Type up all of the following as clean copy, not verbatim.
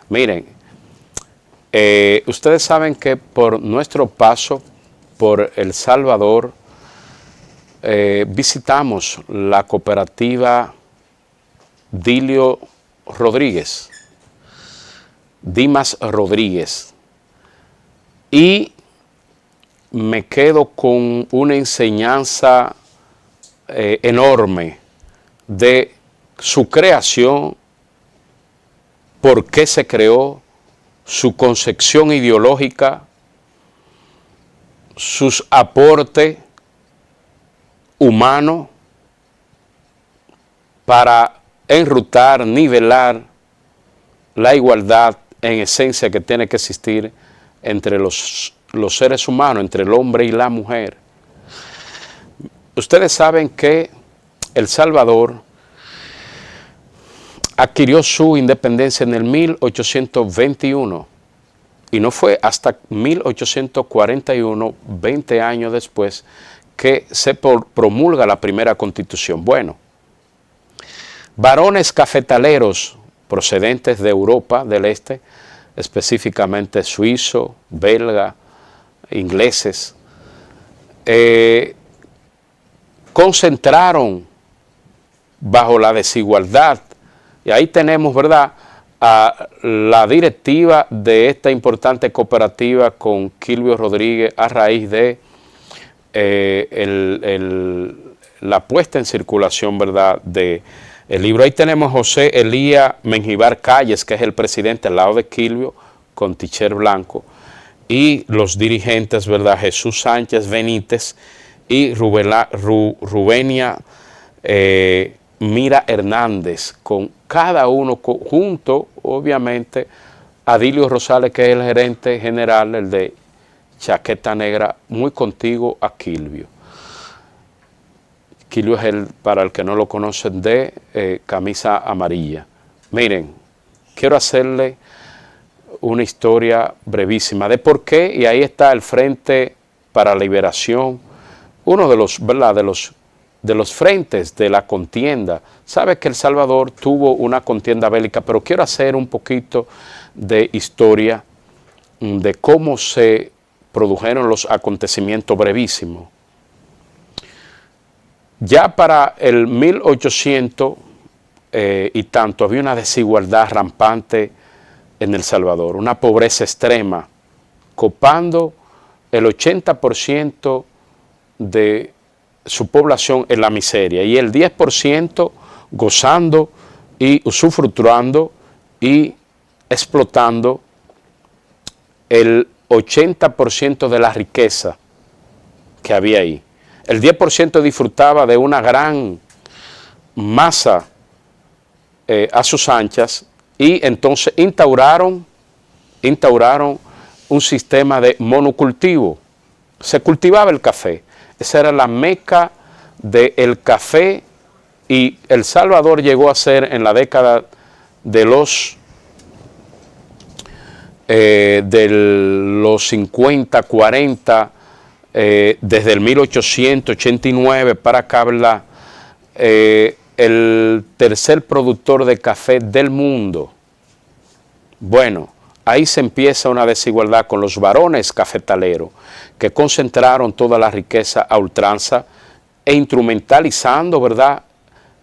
Miren, ustedes saben que por nuestro paso por El Salvador, visitamos la cooperativa Dilio Rodríguez, Dimas Rodríguez, y me quedo con una enseñanza enorme de su creación, por qué se creó, su concepción ideológica, sus aportes humanos para enrutar, nivelar la igualdad en esencia que tiene que existir entre los seres humanos, entre el hombre y la mujer. Ustedes saben que El Salvador adquirió su independencia en el 1821 y no fue hasta 1841, 20 años después, que se promulga la primera constitución. Bueno, varones cafetaleros procedentes de Europa del Este, específicamente suizo, belga, ingleses, concentraron bajo la desigualdad, y ahí tenemos, ¿verdad?, a la directiva de esta importante cooperativa con Quilvio Rodríguez a raíz de la puesta en circulación, ¿verdad?, de el libro. Ahí tenemos a José Elías Menjivar Calles, que es el presidente al lado de Quilvio, con Ticher Blanco, y los dirigentes, ¿verdad?, Jesús Sánchez Benítez y Rubenia Mira Hernández, con cada uno junto, obviamente, a Dilio Rosales, que es el gerente general, el de Chaqueta Negra, muy contiguo a Quilvio. Quilvio es para el que no lo conocen, de camisa amarilla. Miren, quiero hacerle una historia brevísima de por qué, y ahí está el Frente para la Liberación, uno de los, ¿verdad?, de los frentes de la contienda. Sabe que El Salvador tuvo una contienda bélica, pero quiero hacer un poquito de historia de cómo se produjeron los acontecimientos brevísimos. Ya para el 1800 y tanto había una desigualdad rampante en El Salvador, una pobreza extrema, copando el 80% de su población en la miseria y el 10% gozando y usufructuando y explotando el 80% de la riqueza que había ahí. El 10% disfrutaba de una gran masa a sus anchas, y entonces instauraron un sistema de monocultivo. Se cultivaba el café. Esa era la meca del café, y El Salvador llegó a ser en la década de los 50, 40, desde el 1889 para acá, ¿verdad?, el tercer productor de café del mundo. Bueno, ahí se empieza una desigualdad con los varones cafetaleros que concentraron toda la riqueza a ultranza e instrumentalizando, ¿verdad?,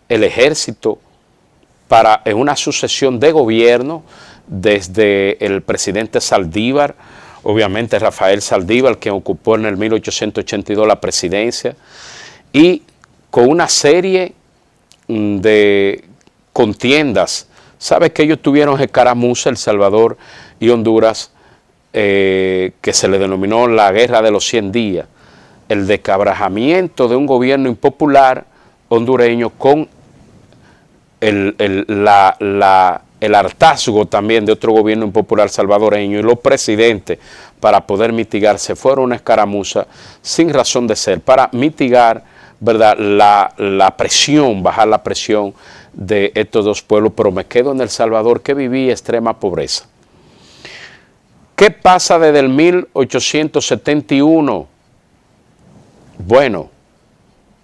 el ejército para en una sucesión de gobierno desde el presidente Saldívar, obviamente Rafael Saldívar, quien ocupó en el 1882 la presidencia, y con una serie de contiendas. ¿Sabe que ellos tuvieron escaramuza, El Salvador y Honduras, que se le denominó la Guerra de los 100 días? El desquebrajamiento de un gobierno impopular hondureño con el hartazgo también de otro gobierno impopular salvadoreño, y los presidentes, para poder mitigarse, fueron una escaramuza sin razón de ser, para mitigar, ¿verdad?, la presión, bajar la presión de estos dos pueblos. Pero me quedo en El Salvador, que vivía extrema pobreza. ¿Qué pasa desde el 1871? Bueno,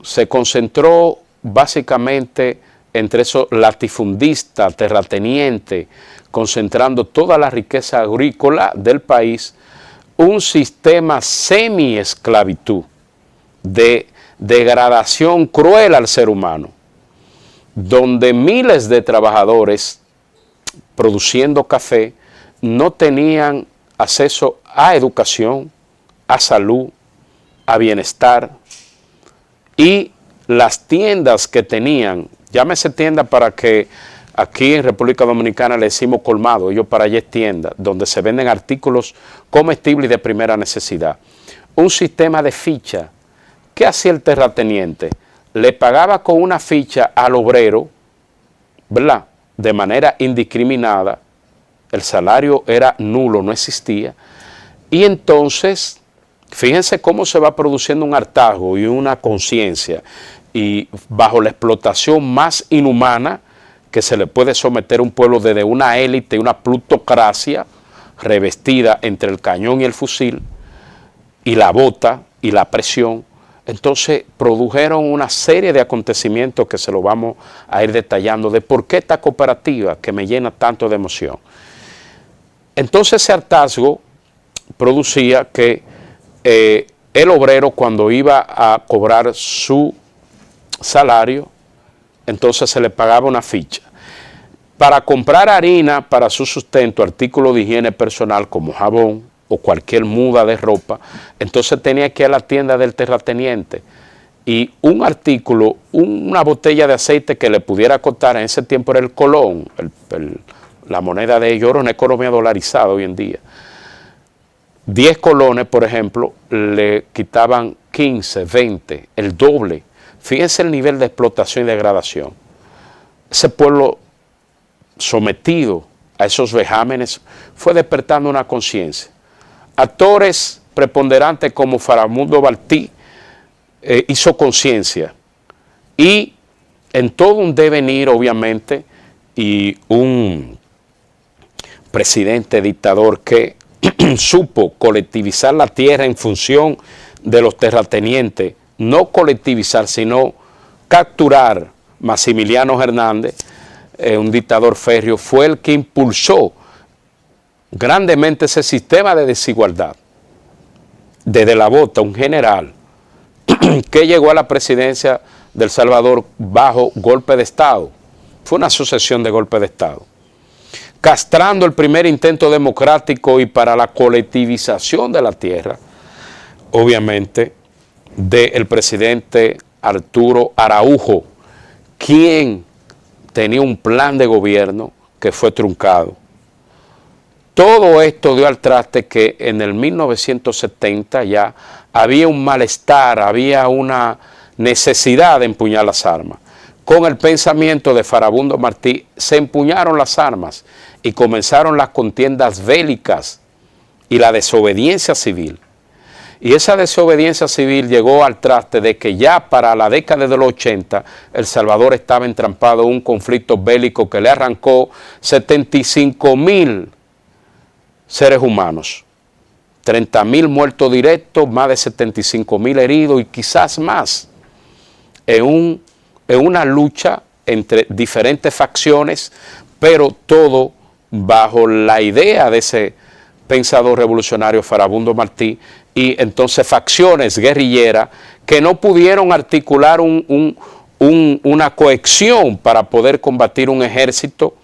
se concentró básicamente entre esos latifundistas, terratenientes, concentrando toda la riqueza agrícola del país, un sistema semi-esclavitud de degradación cruel al ser humano, donde miles de trabajadores produciendo café no tenían acceso a educación, a salud, a bienestar, y las tiendas que tenían, llámese tienda para que aquí en República Dominicana le decimos colmado, ellos para allá es tienda, donde se venden artículos comestibles y de primera necesidad. Un sistema de ficha. ¿Qué hacía el terrateniente? Le pagaba con una ficha al obrero, ¿verdad?, de manera indiscriminada, el salario era nulo, no existía, y entonces, fíjense cómo se va produciendo un hartazgo y una conciencia, y bajo la explotación más inhumana que se le puede someter a un pueblo desde una élite, una plutocracia revestida entre el cañón y el fusil, y la bota y la presión. Entonces produjeron una serie de acontecimientos que se lo vamos a ir detallando de por qué esta cooperativa que me llena tanto de emoción. Entonces ese hartazgo producía que el obrero, cuando iba a cobrar su salario, entonces se le pagaba una ficha. Para comprar harina para su sustento, artículos de higiene personal como jabón o cualquier muda de ropa, entonces tenía que ir a la tienda del terrateniente, y un artículo, una botella de aceite que le pudiera costar, en ese tiempo era el colón, la moneda de oro, una economía dolarizada hoy en día, 10 colones, por ejemplo, le quitaban 15, 20, el doble. Fíjense el nivel de explotación y degradación. Ese pueblo sometido a esos vejámenes fue despertando una conciencia. Actores preponderantes como Farabundo Martí hizo conciencia, y en todo un devenir, obviamente, y un presidente dictador que supo colectivizar la tierra en función de los terratenientes, no colectivizar, sino capturar. Maximiliano Hernández, un dictador férreo, fue el que impulsó grandemente ese sistema de desigualdad. Desde la bota, un general que llegó a la presidencia de El Salvador bajo golpe de Estado. Fue una sucesión de golpes de Estado, castrando el primer intento democrático y para la colectivización de la tierra, obviamente, del presidente Arturo Araujo, quien tenía un plan de gobierno que fue truncado. Todo esto dio al traste que en el 1970 ya había un malestar, había una necesidad de empuñar las armas. Con el pensamiento de Farabundo Martí se empuñaron las armas y comenzaron las contiendas bélicas y la desobediencia civil. Y esa desobediencia civil llegó al traste de que ya para la década de los 80 El Salvador estaba entrampado en un conflicto bélico que le arrancó 75,000 seres humanos, 30,000 muertos directos, más de 75,000 heridos y quizás más, en una lucha entre diferentes facciones, pero todo bajo la idea de ese pensador revolucionario Farabundo Martí, y entonces facciones guerrilleras que no pudieron articular una cohesión para poder combatir un ejército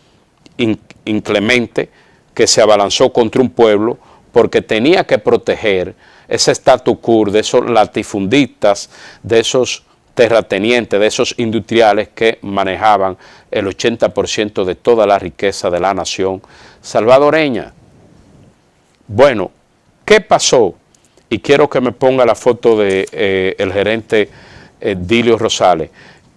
inclemente que se abalanzó contra un pueblo porque tenía que proteger ese statu quo de esos latifundistas, de esos terratenientes, de esos industriales que manejaban el 80% de toda la riqueza de la nación salvadoreña. Bueno, ¿qué pasó? Y quiero que me ponga la foto de el gerente Dilio Rosales,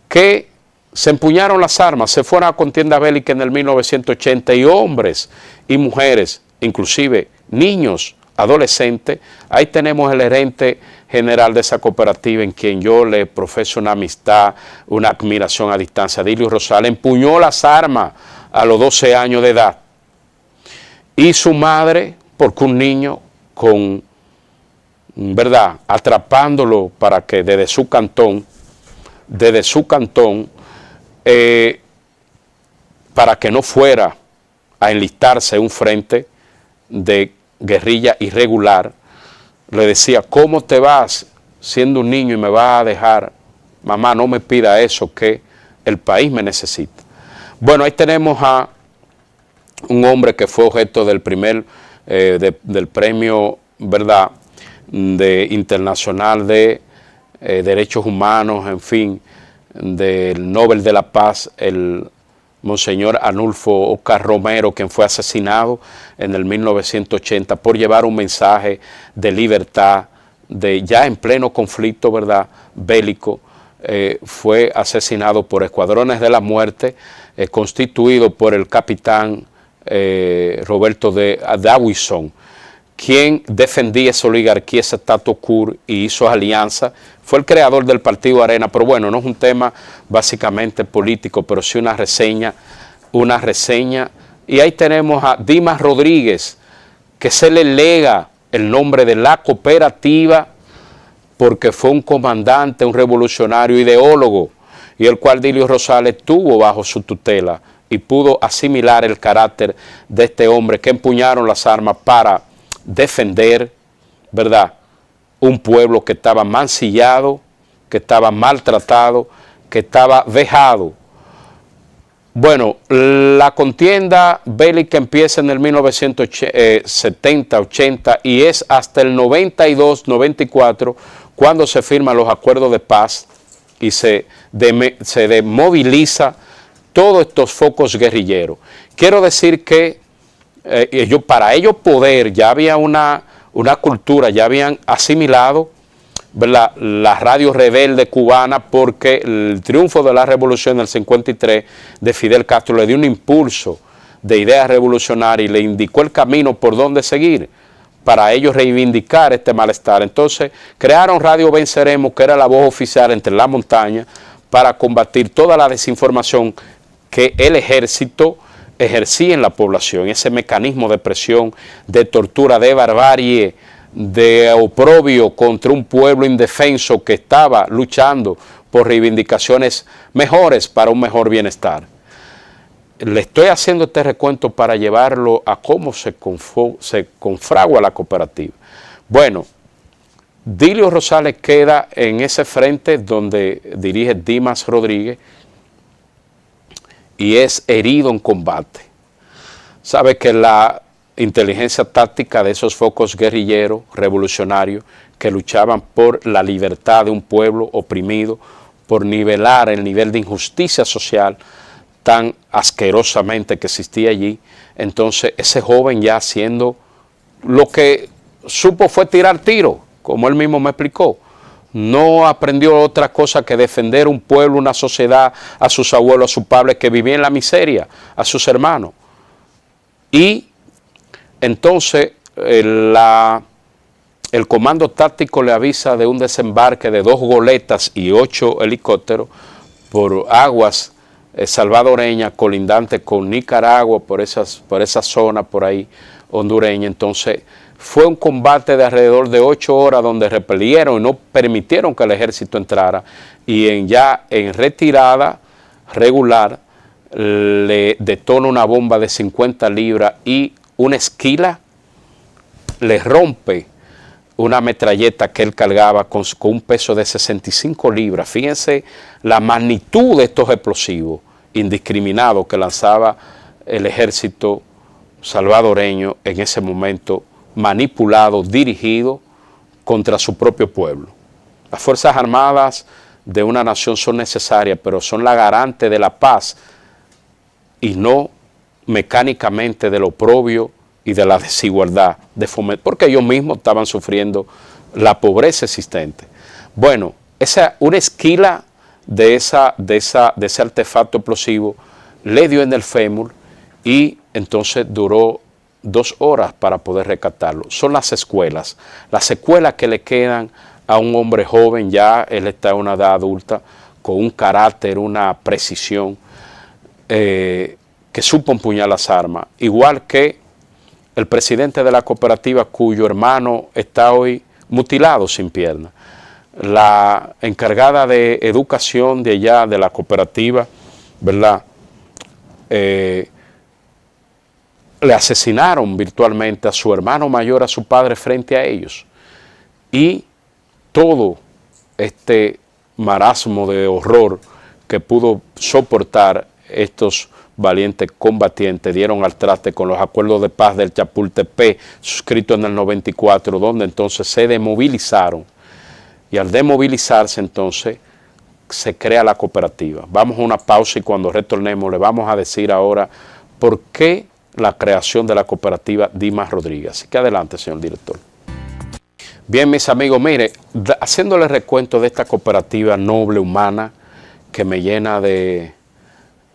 que se empuñaron las armas, se fueron a contienda bélica en el 1980, y hombres y mujeres, inclusive niños, adolescentes. Ahí tenemos el gerente general de esa cooperativa, en quien yo le profeso una amistad, una admiración a distancia. Dilio Rosales empuñó las armas a los 12 años de edad, y su madre, porque un niño con, ¿verdad?, atrapándolo para que desde su cantón, para que no fuera a enlistarse en un frente de guerrilla irregular, le decía, ¿cómo te vas siendo un niño y me vas a dejar? Mamá, no me pida eso, que el país me necesita. Bueno, ahí tenemos a un hombre que fue objeto del del premio, ¿verdad?, internacional de derechos humanos, en fin, del Nobel de la Paz, el Monseñor Arnulfo Oscar Romero, quien fue asesinado en el 1980 por llevar un mensaje de libertad, ya en pleno conflicto, ¿verdad?, bélico. Fue asesinado por escuadrones de la muerte, constituido por el capitán Roberto de Dawison, quien defendía esa oligarquía, ese status quo y hizo alianza. Fue el creador del partido Arena, pero bueno, no es un tema básicamente político, pero sí una reseña. Y ahí tenemos a Dimas Rodríguez, que se le lega el nombre de la cooperativa porque fue un comandante, un revolucionario, ideólogo, y el cual Dilio Rosales tuvo bajo su tutela y pudo asimilar el carácter de este hombre que empuñaron las armas para defender, ¿verdad?, un pueblo que estaba mancillado, que estaba maltratado, que estaba vejado. Bueno, la contienda bélica empieza en el 1970-80 y es hasta el 92-94 cuando se firman los acuerdos de paz y se demoviliza todos estos focos guerrilleros. Quiero decir que para ellos poder, ya había una cultura, ya habían asimilado, ¿verdad?, la radio rebelde cubana, porque el triunfo de la revolución del 53 de Fidel Castro le dio un impulso de ideas revolucionarias y le indicó el camino por donde seguir para ellos reivindicar este malestar. Entonces crearon Radio Venceremos, que era la voz oficial entre la montaña, para combatir toda la desinformación que el ejército ejercía en la población, ese mecanismo de presión, de tortura, de barbarie, de oprobio contra un pueblo indefenso que estaba luchando por reivindicaciones mejores para un mejor bienestar. Le estoy haciendo este recuento para llevarlo a cómo se confragua la cooperativa. Bueno, Dilio Rosales queda en ese frente donde dirige Dimas Rodríguez y es herido en combate. Sabe que la inteligencia táctica de esos focos guerrilleros, revolucionarios, que luchaban por la libertad de un pueblo oprimido, por nivelar el nivel de injusticia social tan asquerosamente que existía allí. Entonces ese joven, ya haciendo lo que supo fue tirar tiro, como él mismo me explicó. No aprendió otra cosa que defender un pueblo, una sociedad, a sus abuelos, a sus padres que vivían en la miseria, a sus hermanos. Y entonces el comando táctico le avisa de un desembarque de 2 goletas y 8 helicópteros por aguas salvadoreñas colindantes con Nicaragua, por esa zona por ahí hondureña. Entonces fue un combate de alrededor de 8 horas donde repelieron y no permitieron que el ejército entrara, y ya en retirada regular le detona una bomba de 50 libras y una esquila le rompe una metralleta que él cargaba con un peso de 65 libras. Fíjense la magnitud de estos explosivos indiscriminados que lanzaba el ejército salvadoreño en ese momento, manipulado, dirigido contra su propio pueblo. Las Fuerzas Armadas de una nación son necesarias, pero son la garante de la paz y no mecánicamente del oprobio y de la desigualdad, porque ellos mismos estaban sufriendo la pobreza existente. Bueno, una esquila de ese artefacto explosivo le dio en el fémur y entonces duró 2 horas para poder rescatarlo. Son las secuelas que le quedan a un hombre joven. Ya él está en una edad adulta, con un carácter, una precisión, que supo empuñar las armas, igual que el presidente de la cooperativa, cuyo hermano está hoy mutilado sin pierna. La encargada de educación de allá, de la cooperativa, ¿verdad?, le asesinaron virtualmente a su hermano mayor, a su padre, frente a ellos. Y todo este marasmo de horror que pudo soportar estos valientes combatientes dieron al traste con los acuerdos de paz del Chapultepec, suscritos en el 94, donde entonces se demovilizaron. Y al demovilizarse entonces se crea la cooperativa. Vamos a una pausa y cuando retornemos le vamos a decir ahora por qué la creación de la cooperativa Dimas Rodríguez. Así que adelante, señor director. Bien, mis amigos, mire, haciéndole recuento de esta cooperativa noble, humana, que me llena de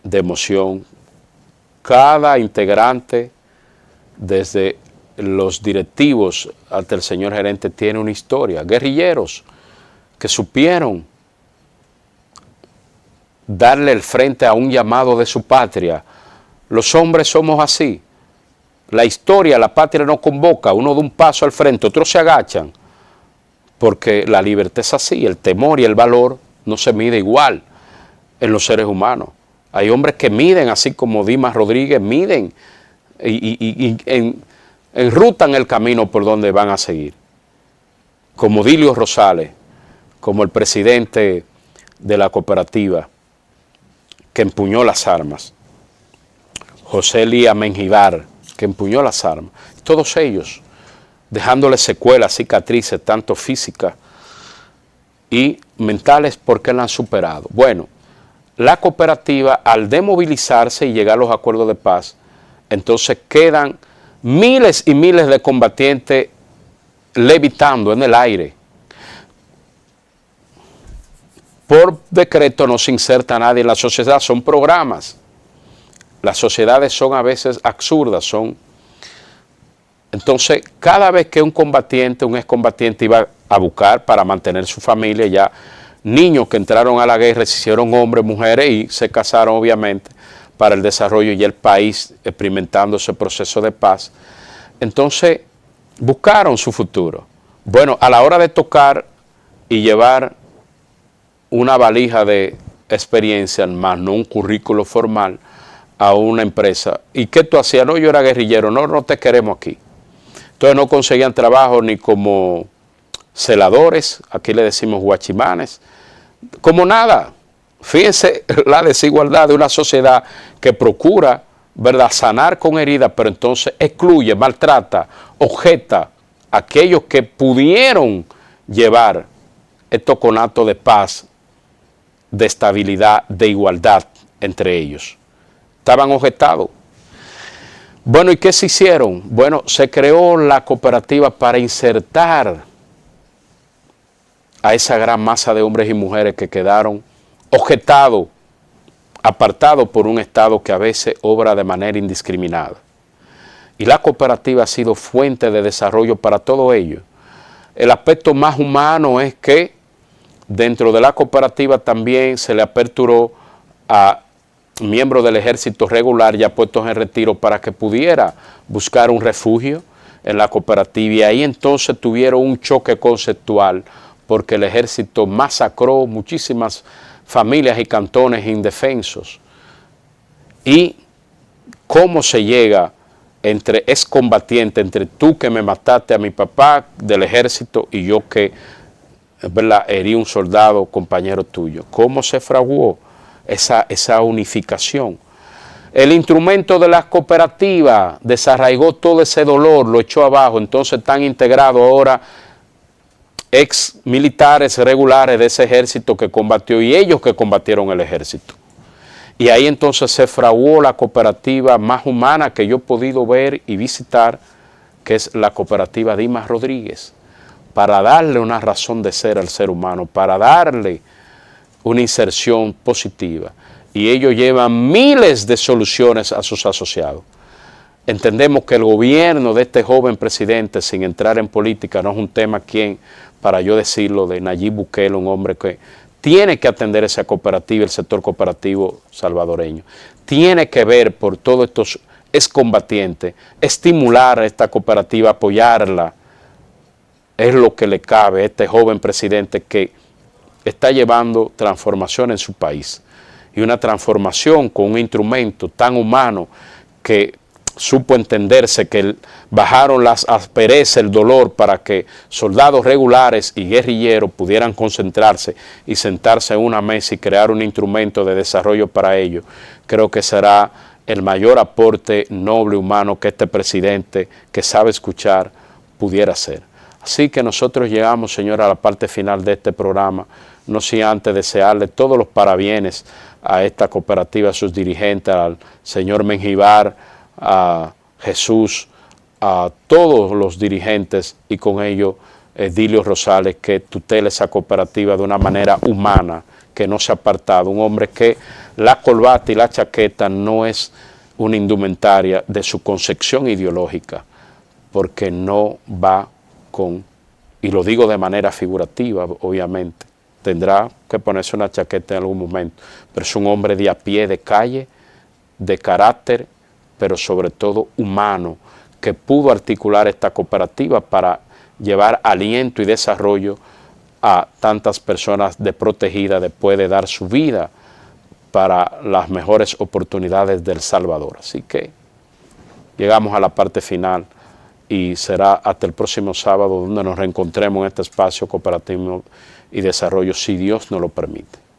emoción. Cada integrante, desde los directivos hasta el señor gerente, tiene una historia. Guerrilleros que supieron darle el frente a un llamado de su patria. Los hombres somos así. La historia, la patria nos convoca, uno da un paso al frente, otros se agachan, porque la libertad es así, el temor y el valor no se mide igual en los seres humanos. Hay hombres que miden, así como Dimas Rodríguez, miden y enrutan el camino por donde van a seguir. Como Dilio Rosales, como el presidente de la cooperativa, que empuñó las armas. José Elías Menjivar, que empuñó las armas. Todos ellos, dejándole secuelas, cicatrices, tanto físicas y mentales, porque la han superado. Bueno, la cooperativa, al demovilizarse y llegar a los acuerdos de paz, entonces quedan miles y miles de combatientes levitando en el aire. Por decreto no se inserta a nadie en la sociedad, son programas. Las sociedades son a veces absurdas, son. Entonces, cada vez que un excombatiente iba a buscar para mantener su familia, ya niños que entraron a la guerra se hicieron hombres, mujeres y se casaron obviamente para el desarrollo y el país experimentando ese proceso de paz. Entonces, buscaron su futuro. Bueno, a la hora de tocar y llevar una valija de experiencia, más no un currículo formal, a una empresa. ¿Y qué tú hacías? No, yo era guerrillero. No te queremos aquí. Entonces no conseguían trabajo ni como celadores, aquí le decimos guachimanes, como nada. Fíjense la desigualdad de una sociedad que procura, ¿verdad?, sanar con heridas, pero entonces excluye, maltrata, objeta a aquellos que pudieron llevar estos conatos de paz, de estabilidad, de igualdad entre ellos. Estaban objetados. Bueno, ¿y qué se hicieron? Bueno, se creó la cooperativa para insertar a esa gran masa de hombres y mujeres que quedaron objetados, apartados por un Estado que a veces obra de manera indiscriminada. Y la cooperativa ha sido fuente de desarrollo para todo ello. El aspecto más humano es que dentro de la cooperativa también se le aperturó a miembros del ejército regular ya puestos en retiro para que pudiera buscar un refugio en la cooperativa, y ahí entonces tuvieron un choque conceptual porque el ejército masacró muchísimas familias y cantones indefensos. Y cómo se llega entre excombatientes, entre tú que me mataste a mi papá del ejército y yo que, ¿verdad?, herí un soldado compañero tuyo. ¿Cómo se fraguó esa unificación? El instrumento de las cooperativas desarraigó todo ese dolor, lo echó abajo. Entonces están integrados ahora ex militares regulares de ese ejército que combatió y ellos que combatieron el ejército. Y ahí entonces se fraguó la cooperativa más humana que yo he podido ver y visitar, que es la cooperativa Dimas Rodríguez, para darle una razón de ser al ser humano, para darle una inserción positiva. Y ellos llevan miles de soluciones a sus asociados. Entendemos que el gobierno de este joven presidente, sin entrar en política, no es un tema para yo decirlo, de Nayib Bukele, un hombre que tiene que atender esa cooperativa, el sector cooperativo salvadoreño. Tiene que ver por todos estos excombatientes, estimular a esta cooperativa, apoyarla. Es lo que le cabe a este joven presidente que está llevando transformación en su país. y una transformación con un instrumento tan humano que supo entenderse, que bajaron las asperezas, el dolor, para que soldados regulares y guerrilleros pudieran concentrarse y sentarse en una mesa y crear un instrumento de desarrollo para ellos. Creo que será el mayor aporte noble humano que este presidente, que sabe escuchar, pudiera hacer. Así que nosotros llegamos, Señor, a la parte final de este programa, no sin antes desearle todos los parabienes a esta cooperativa, a sus dirigentes, al señor Menjivar, a Jesús, a todos los dirigentes, y con ello Dilio Rosales, que tutela esa cooperativa de una manera humana, que no se ha apartado, un hombre que la corbata y la chaqueta no es una indumentaria de su concepción ideológica, porque no va con, y lo digo de manera figurativa, obviamente, tendrá que ponerse una chaqueta en algún momento, pero es un hombre de a pie, de calle, de carácter, pero sobre todo humano, que pudo articular esta cooperativa para llevar aliento y desarrollo a tantas personas desprotegidas después de dar su vida para las mejores oportunidades del Salvador. Así que llegamos a la parte final y será hasta el próximo sábado donde nos reencontremos en este espacio cooperativo y desarrollo, si Dios nos lo permite.